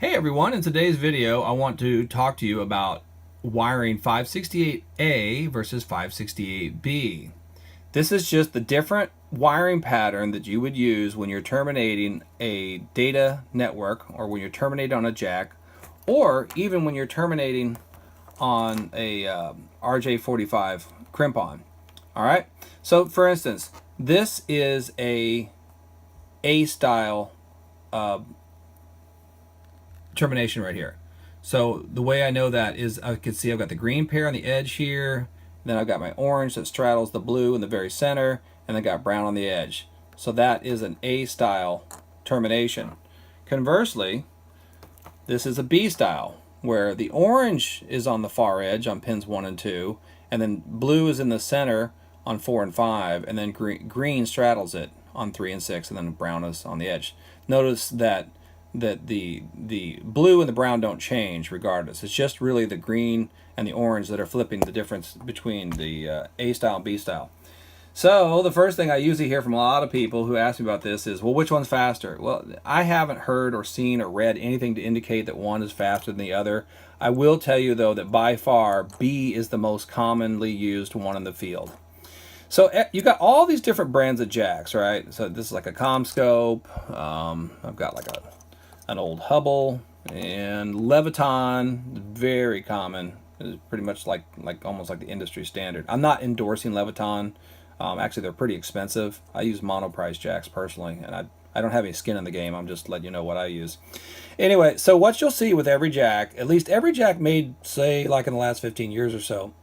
Hey everyone, in today's video I want to talk to you about wiring 568A versus 568B. This is just the different wiring pattern that you would use when you're terminating a data network, or when you're terminating on a jack, or even when you're terminating on a RJ45 crimp-on. Alright, so for instance, this is a A-style termination right here. So the way I know that is I can see I've got the green pair on the edge here, then I've got my orange that straddles the blue in the very center, and then got brown on the edge. So that is an A style termination. Conversely, this is a B style, where the orange is on the far edge on pins 1 and 2, and then blue is in the center on 4 and 5, and then green straddles it on 3 and 6, and then brown is on the edge. Notice that the blue and the brown don't change regardless. It's just really the green and the orange that are flipping the difference between the A style and B style. So the first thing I usually hear from a lot of people who ask me about this is, well, which one's faster? Well, I haven't heard or seen or read anything to indicate that one is faster than the other. I will tell you though that by far B is the most commonly used one in the field. So you got all these different brands of jacks, right? So this is like a CommScope. I've got like an old Hubble and Leviton, very common. It's pretty much like almost like the industry standard. I'm not endorsing Leviton. Actually, they're pretty expensive. I use monoprice jacks personally, and I don't have any skin in the game. I'm just letting you know what I use. Anyway, so what you'll see with every jack, at least every jack made, say, like in the last 15 years or so,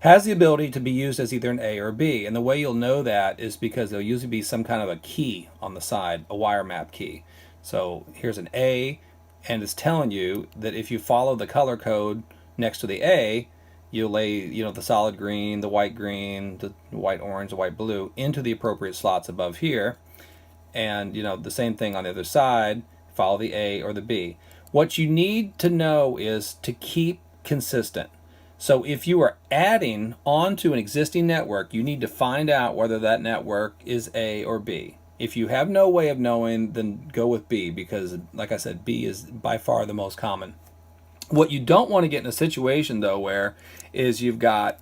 has the ability to be used as either an A or B. And the way you'll know that is because there'll usually be some kind of a key on the side, a wire map key. So here's an A, and it's telling you that if you follow the color code next to the A, you'll lay, the solid green, the white orange, the white blue into the appropriate slots above here. And the same thing on the other side, follow the A or the B. What you need to know is to keep consistent. So if you are adding onto an existing network, you need to find out whether that network is A or B. If you have no way of knowing, then go with B, because like I said, B is by far the most common. What you don't want to get in a situation though where is you've got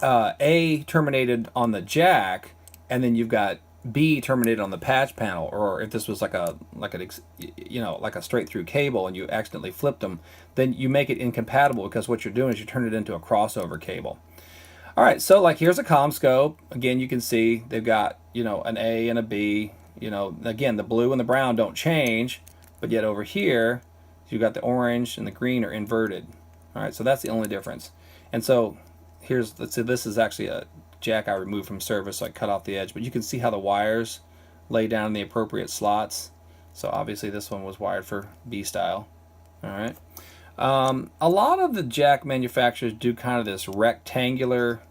A terminated on the jack, and then you've got B terminated on the patch panel, or if this was like a straight through cable and you accidentally flipped them, then you make it incompatible, because what you're doing is you turn it into a crossover cable. All right, so like here's a CommScope. Again, you can see they've got an A and a B. Again, the blue and the brown don't change, but yet over here you've got the orange and the green are inverted. All right, so that's the only difference. And so let's say this is actually a jack I removed from service, so I cut off the edge, but you can see how the wires lay down in the appropriate slots. So obviously this one was wired for B style. All right. A lot of the jack manufacturers do kind of this rectangular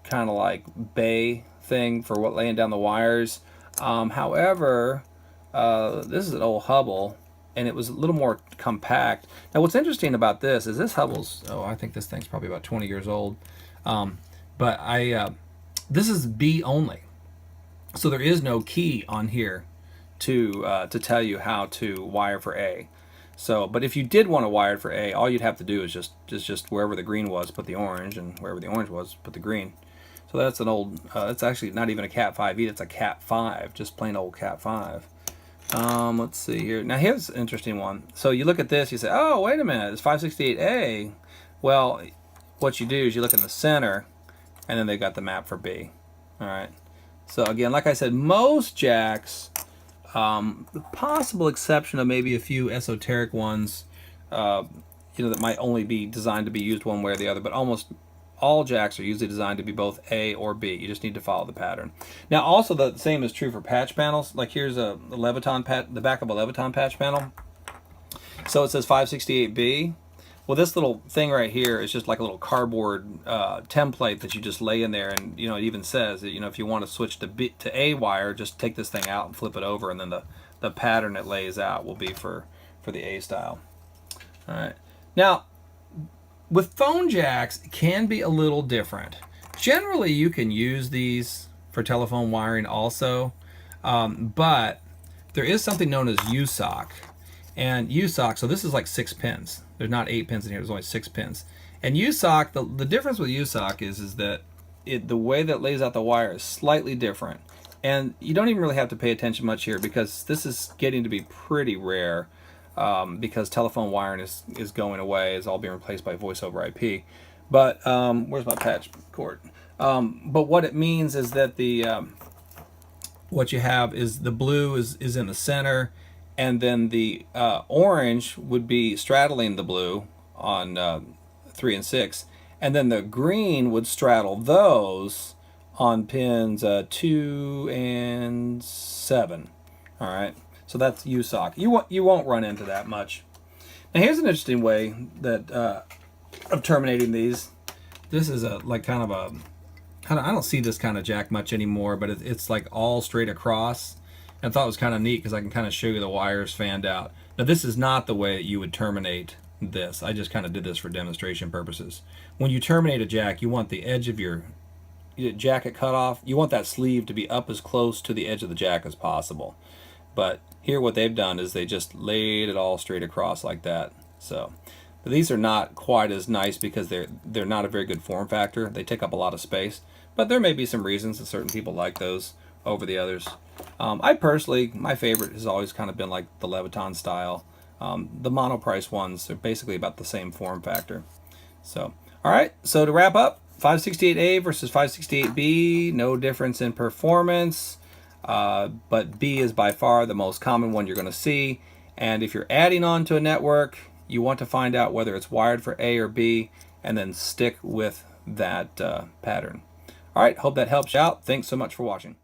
kind of like bay thing for laying down the wires. However, this is an old Hubble, and it was a little more compact. Now what's interesting about this is this Hubble's, I think this thing's probably about 20 years old. But this is B only. So there is no key on here to tell you how to wire for A. So, but if you did want to wire it for A, all you'd have to do is just wherever the green was, put the orange, and wherever the orange was, put the green. So that's an old, that's actually not even a Cat 5e, it's a Cat 5, just plain old Cat 5. Let's see here. Now here's an interesting one. So you look at this, you say, oh, wait a minute, it's 568A. Well, what you do is you look in the center, and then they've got the map for B. All right. So again, like I said, most jacks, the possible exception of maybe a few esoteric ones, that might only be designed to be used one way or the other, but almost all jacks are usually designed to be both A or B. You just need to follow the pattern. Now, also the same is true for patch panels. Like here's the back of a Leviton patch panel. So it says 568B. Well, this little thing right here is just like a little cardboard template that you just lay in there, and it even says that if you want to switch to A wire, just take this thing out and flip it over, and then the pattern it lays out will be for the A style. All right. Now, with phone jacks, it can be a little different. Generally, you can use these for telephone wiring also, but there is something known as USOC. And USOC, so this is like 6 pins. There's not 8 pins in here, there's only 6 pins. And USOC, the difference with USOC is that the way that it lays out the wire is slightly different. And you don't even really have to pay attention much here because this is getting to be pretty rare, because telephone wiring is going away, is all being replaced by voice over IP. But where's my patch cord? But what it means is that what you have is the blue is in the center, and then the orange would be straddling the blue on 3 and 6, and then the green would straddle those on pins 2 and 7. All right, so that's USOC. You won't run into that much. Now here's an interesting way that of terminating these. This is like kind of a, I don't see this kind of jack much anymore, but it's like all straight across. And I thought it was kind of neat because I can kind of show you the wires fanned out. Now this is not the way that you would terminate this. I just kind of did this for demonstration purposes. When you terminate a jack, you want the edge of your jacket cut off. You want that sleeve to be up as close to the edge of the jack as possible. But here what they've done is they just laid it all straight across like that. So but these are not quite as nice because they're not a very good form factor. They take up a lot of space. But there may be some reasons that certain people like those over the others. I personally, my favorite has always kind of been like the Leviton style. The monoprice ones are basically about the same form factor. So, all right, so to wrap up, 568A versus 568B, no difference in performance, but B is by far the most common one you're going to see. And if you're adding on to a network, you want to find out whether it's wired for A or B, and then stick with that pattern. All right, hope that helps you out. Thanks so much for watching.